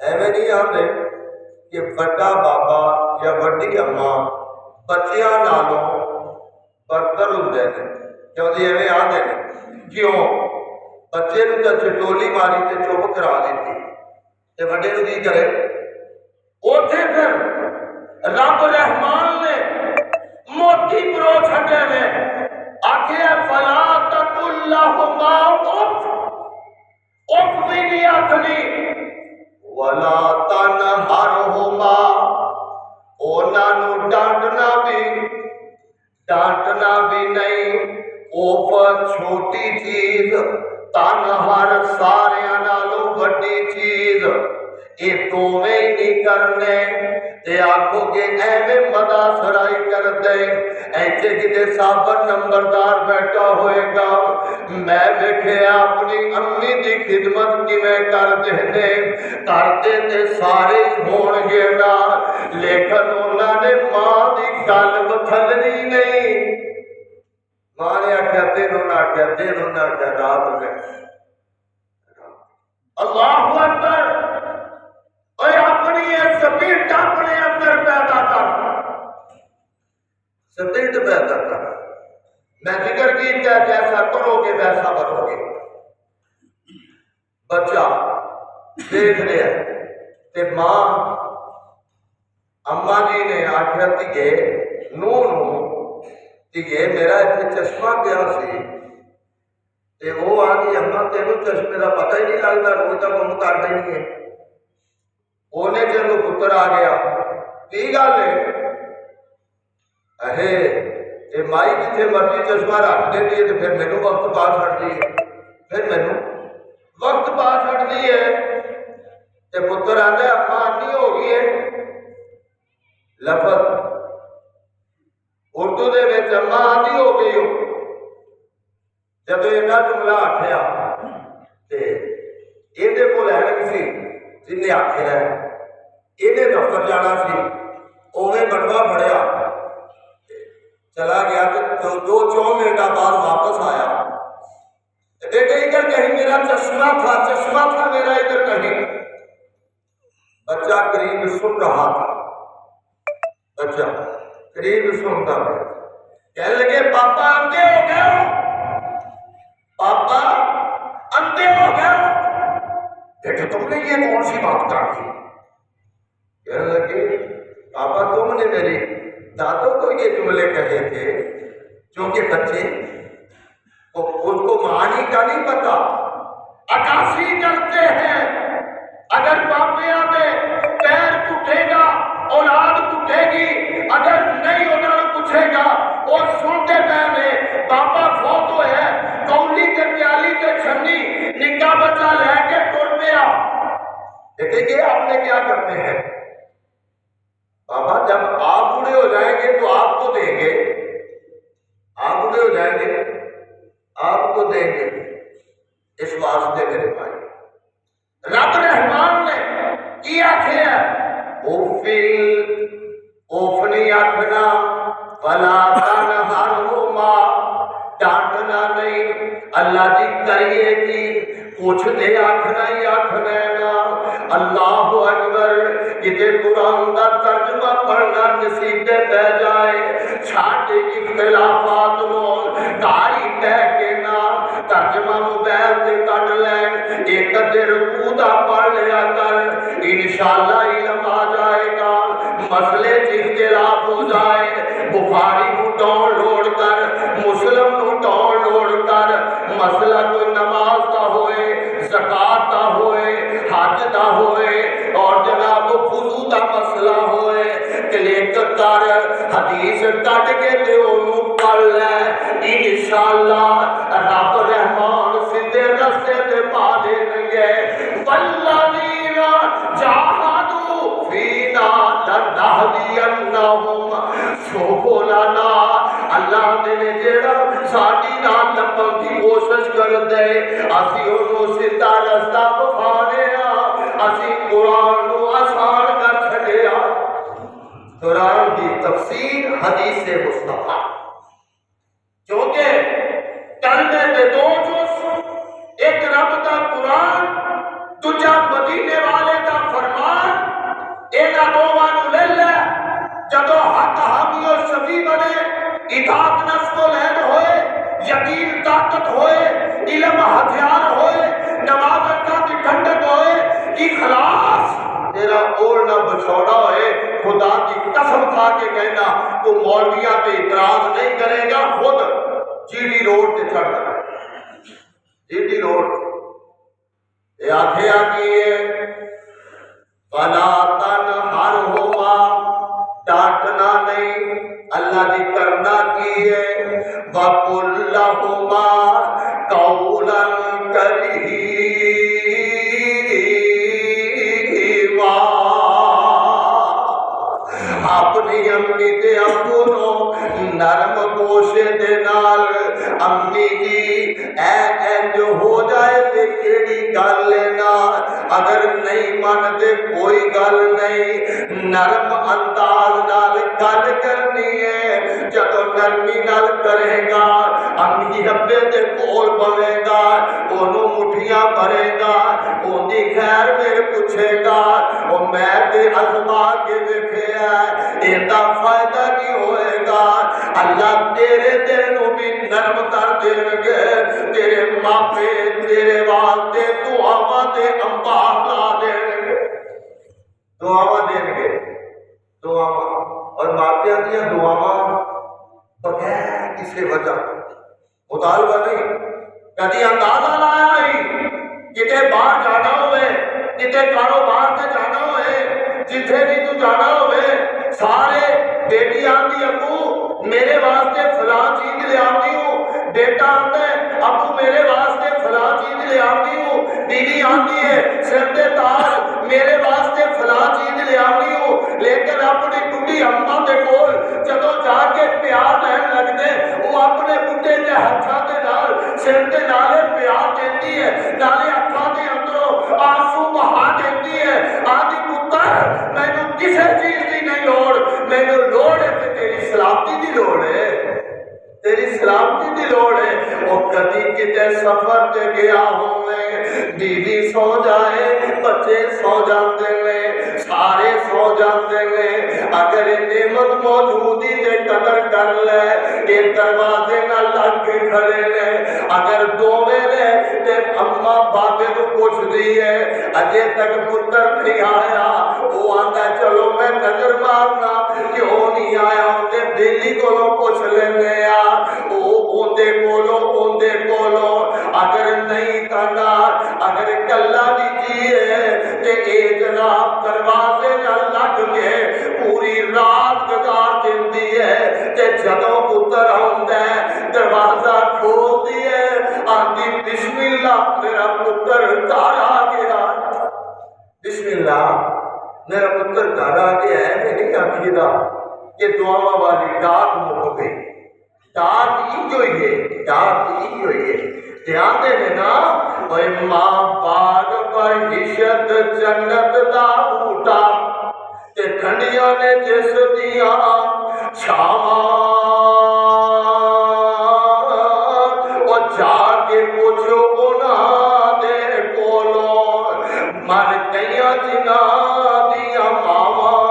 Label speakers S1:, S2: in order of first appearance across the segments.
S1: ایویں نہیں آتے کہ بڑا بابا یا وڈی اما بچیاں نالوں برتر ہوندے نے، کیوں دی ایویں آتے نے کیوں بچے نو تے چٹولی ماری تے چپ کرا دیتی تے وڈے نو کی کرے؟ اوتھے پھر رب رحمان نے موتی پرو چھٹے نے آکھے فلا تقل لهما اف بھی نہیں آکھنی ولا تنہرہما انہاں نو ڈانٹنا بھی نہیں اوف چھوٹی چیز تنہر ساریاں نالوں بڑی چیز یہ دوویں ہی نہیں کرنے تے آکھو گے ایویں مدا سرائی کر دے ایتھے کتے صابر نمبردار بیٹھا ہوئے گا میں بیٹھے اپنی امی دی خدمت کی میں کر دینے کرتے تے سارے ہون گے نا لیکن انہوں نے ماں دی گل بتھلنی نہیں ماں نے آکھیا تینوں نہ آکھیا تینوں نہ آکھیا رات میں اللہ اکبر اے اپنی یہ سپیٹ اپنے اندر پیدا کر سپیٹ پیدا کر میں ذکر کیتا ہے جیسا کرو گے ویسا بنو گے بچہ دیکھ رہا ہے تے ماں اما جی نے آخیا تیے نو تیے میرا اتنے چشمہ گیا سی تے وہ آ گئی اما تینوں چشمے کا پتہ ہی نہیں لگتا روز تک کم کر دیں گے اونے چلو پتر آ گیا کی گل ہے اہے یہ مائی جتنے مرضی چشمہ رکھ دیتی ہے تو پھر مینوں وقت پا چھڑتی ہے پھر مینوں وقت پا چھڑتی ہے تے پتر آتا ہے اما آنی ہو گئی ہے لفظ اردو دے وچ اما آنی ہو گئی ہو جب اینا جملہ آکھیا تے یہ دے کول اینک سی جن نے آکھیا ہے یہ دفتر جانا سی اوے بٹوا پڑیا چلا گیا تو دو چون منٹا بعد واپس آیا بیٹے ادھر کہیں میرا چشمہ تھا میرا ادھر کہیں بچہ قریب سن رہا تھا بچہ قریب سنتا ہے کہنے لگے پاپا اندھے ہو گئے پاپا اندھے ہو گئے بیٹے تم نے یہ کون سی بات کر دی کہنے لگے پاپا تم نے میری دادوں کو یہ جملے کہے تھے چونکہ بچے اس کو معنی کا نہیں پتا عکاسی کرتے ہیں اگر باپیا میں پیر ٹوٹے گا اولاد ٹوٹے گی اگر نہیں انہوں پوچھے گا اور سنتے پہلے پاپا فوت ہوئے ہے کولی کے پیالی کے چھنی نکا بچہ لے کے ٹر پیا دیکھیں گے آپ نے کیا کرتے ہیں بابا جب آپ بوڑھے ہو جائیں گے تو آپ کو دیں گے آپ بوڑھے ہو جائیں گے آپ کو دیں گے اس واسطے میرے بھائی رب رحمان نے کیا کیا اوف نہیں آکھنا ولا تنہرہما ڈانٹنا نہیں اللہ جی کریے کی کچھ دے آکھنا ہی آکھنا نا اللہ اکبر کتے قرآن کا ترجمہ پڑھنا نصیب پہ جائے چھاٹے اختلافات نو کاری پہ کے نا ترجمہ موبائل سے کٹ لین ایک رکوع دا پڑھ لیا کر انشاءاللہ علم آ جائے گا مسئلے اختلاف ہو جائے بخاری کو ڈاؤن لوڈ کر مسلم کو ڈاؤن لوڈ کر مسئلہ کوئی نماز کا ہوئے زکات کا ہوئے حج کا ہوئے اور جناب وضو کا مسئلہ ہوئے کلک کر حدیث کٹ کے تے اونوں پڑھ لے انشاءاللہ رب رحمان سیدھے رستے تے پا دیں گے والذین جاہدوا فینا لنہدینہم سبلنا اللہ نے جیڑا ساڈی نال لپن دی کوشش کر دے اسی اونوں سیدھا رستہ بکھانے اسی قرآن نو آسان کر چھڈیا قرآن کی تفسیر حدیث مصطفیٰ کیونکہ کلمے کے دو جز ایک رب کا قرآن دوجا مدینے والے کا فرمان مرضی بنے، اطاعت نفس کو لین ہوئے، یقین طاقت ہوئے، علم ہتھیار ہوئے، نماز اکھاں دی ٹھنڈک ہوئے، اخلاص تیرا اوڑنا بچھوڑا ہوئے، خدا کی قسم کھا کے کہنا تو مولویاں پہ اعتراض نہیں کرے گا، خود جی ڈی روڈ تے چڑھ جائے، جی ڈی روڈ یہ آنکھیں آگئی ہے فلا تنہرہما، ڈانٹنا نہیں، اللہ نے کرنا کی ہے وَقُلْ لَهُمَا قَوْلًا کَرِیمًا، اپنی امی تے ابو نو نرم گوشے دے نال، امی جی اینج ہو جائے تے کیڑی گل لینا، اگر نہیں من دے کوئی گل نہیں، نرم انداز نال گل کرنی ہے، جدو نرمی نال کرے گا امی ابے دے کول بنے گا، انہوں مٹھیاں بھرے گا، ان دی خیر میرے پوچھے گا، وہ میں تے ازما کے دیکھے ہے، ایندہ فائدہ کی ہوئے گا، اللہ تیرے دل نو بھی نرم کر دیں گے، تیرے ماپے تیرے واسطے دعاواں دے انبار لا دیں گے، دعاواں دیں گے، دعاواں، اور ماپیاں دیا دعاواں بغیر کسی وجہ مطالبہ نہیں، کدی اندازہ لایا ہی کتے باہر جانا ہوئے، کتے کاروبار سے جانا ہوئے، جتھے بھی تو جانا ہوئے، سارے بیٹی آندی ابو میرے واسطے فلاں چیز لے آتی ہوں، بیٹا آتا ہے ابو میرے واسطے فلاں چیز لے آتی ہوں، بیوی آتی ہے سر دے تاج میرے واسطے فلاں چیز لے آتی ہوں، لیکن اپنی بڈھی اماں دے کول جدو جا کے پیار لین لگتے وہ اپنے بڈھے دے ہتھاں دے نال سر دے نالے پیار دیتی ہے، نالے اکھاں دے اندروں آنسو بہا دیتی ہے، آدھی پتر مینوں کسے چیز دی نہیں لوڑ، مینوں لوڑ ہے کہ تیری سلامتی دی لوڑ ہے، تیری سلامتی دی لوڑ ہے، وہ کدی کتے سفر تے گیا ہوئے، بیوی سو جائے، بچے سو جاندے میں، سارے سو جاندے میں، اگر نعمت موجودی تے قدر کر لے، یہ دروازے نہ لگ کے کھڑے لے، اگر دوویں نے تے اماں بابے کو پوچھ دی ہے، اجے تک پتر نہیں آیا، وہ آندا چلو میں نظر مارنا، کیوں نہیں آیا، اندے بیلی کو پوچھ لینے آ، اوندے کولو، اگر نہیں کرنا، اگر کلا بھی جیے تے اے جناب دروازے نہ لگ کے پوری رات گزار دیندی ہے، تے جدوں پتر آندا ہے دروازہ کھول دیے، آندی بسم اللہ میرا پتر گھر آ گیا، بسم اللہ میرا پتر گھر آ گیا ہے، میں نہیں آکھی دا کہ دعاواں والی ڈاک مک گئی، ڈاک ہی ہوئی ہے، ڈاک ہی ہوئی ہے، دھیان دے دینا، اوے ماں باغ بہشت جنت دا بوٹا، تے ٹھنڈیاں نے جس دیاں چھاواں، او جا کے پوچھو انہاں دے کولوں، مر گئیاں جنہاں دیاں ماواں،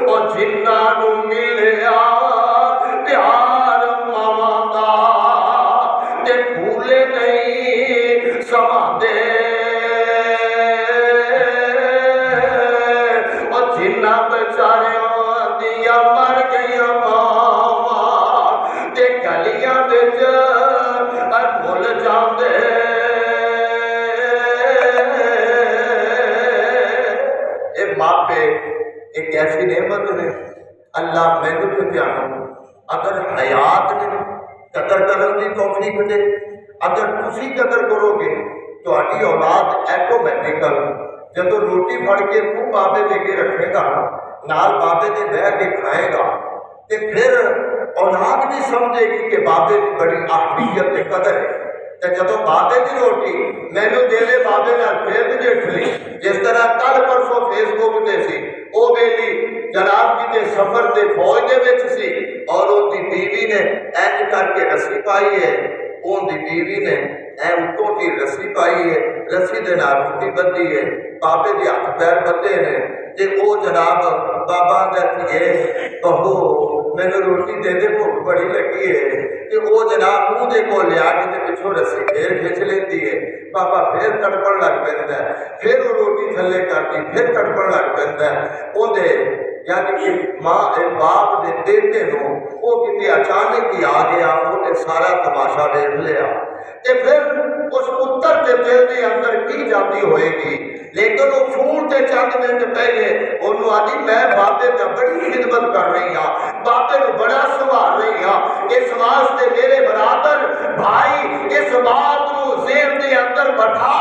S1: او جنہاں نوں ملیا پیار ماواں دا، تے بھولے نہیں سماندے، او جنہاں بیچاریاں دیاں مر گئیاں ماواں، تے گلیاں وچ بھول جاندے، اے ماپے ایک ایسی نعمت نے اللہ مینوں تے تھانوں اگر حیات نے قدر کرن دی توفیق دے، اگر تسی قدر کرو گے تہاڈی اولاد ایٹومیٹیکل جدو روٹی پھڑ کے تو بابے دے کے رکھے گا، نال بابے دے بیٹھ کے کھائے گا، تے پھر اولاد بھی سمجھے گی کہ بابے کی بڑی اہمیت تے قدر ہے، تے جدو بابے دی روٹی مینوں دے دے بابے نال پھر بھی دیکھ لی، جس طرح کل پرسوں فیس بک تے سی او بیلی جناب کتے سفر تے فوج دے وچ سی اور او دی بیوی نے اینج کر کے رسی پائی ہے، اون دی بیوی نے اے اتوں کی رسی پائی ہے، رسی دے نال روٹی بندی ہے، بابے دی ہاتھ پیر بندے نے تے او جناب بابا دے بہو مینوں روٹی دے دے بھوک بڑی لگی ہے تے او جناب منہ دے کول لیا کے تے پچھوں رسی پھر کھچ لیندی ہے، بابا پھر تڑپن لگ پیندا ہے، پھر وہ روٹی تھلے کرتی پھر تڑپن لگ پیندا ہے۔ اون دے یعنی کہ ماں باپ دے بیٹے نو وہ کسی اچانک ہی آ گیا، انہیں سارا تماشا دیکھ لیا تے پھر اس پتر کے دل کے اندر کی جاتی ہوئے گی، لیکن وہ فون تے چند منٹ پہلے انہوں آدھی میں بابے کا بڑی خدمت کر رہی ہوں، بابے کو بڑا سنبھال رہی ہوں، اس واسطے میرے برادر بھائی اس بات کو ذہن کے اندر بٹھا،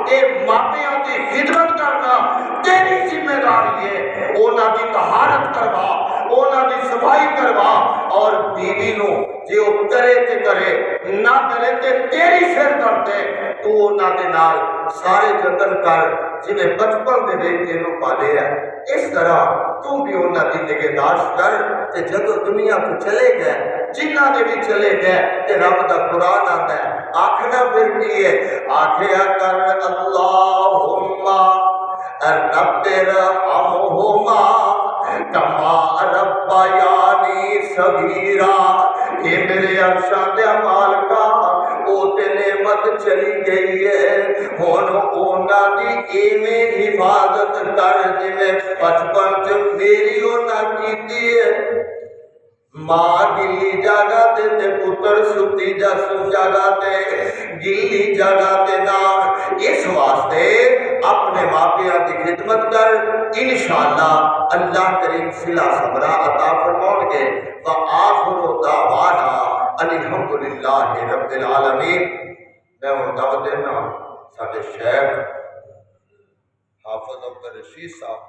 S1: اے ماپیاں کی خدمت کرنا تیری ذمہ داری ہے، اونا دی طہارت کروا، اونا دی صفائی کروا، اور بیوی نو جے او کرے تے کرے نہ کرے تے تیری سر کرتے تو اونا دے نال سارے جتن کر جنہیں بچپن دے بیٹے نو پالے ہے، اس طرح تو بھی اونا دی نگہداشت کر تے جدو دنیا کو چلے گئے جنہ دے بھی چلے گئے تے رب دا قرآن آتا ہے آکھنا پھر بھی ہے آکھیا کر اللہم رب ارحمہما کما ربیانی صغیرا، کہ میرے عرشاں دے مالکا او تے نعمت چلی گئی ہے، ہن اونا دی ایویں حفاظت کر جویں بچپن چ میری اونا کیتی ہے۔ ماں گلی جگہ تے پتر ستی جگہ تے گلی جگہ تے نام، اس واسطے اپنے ماپیاں کی خدمت کر، انشاءاللہ اللہ کریم صلہ صبرہ عطا فرمائیں گے۔ وآخر دعوانا الحمدللہ رب العالمین۔ میں وہ دعوت دینا سارے شیخ حافظ عبدالرشید صاحب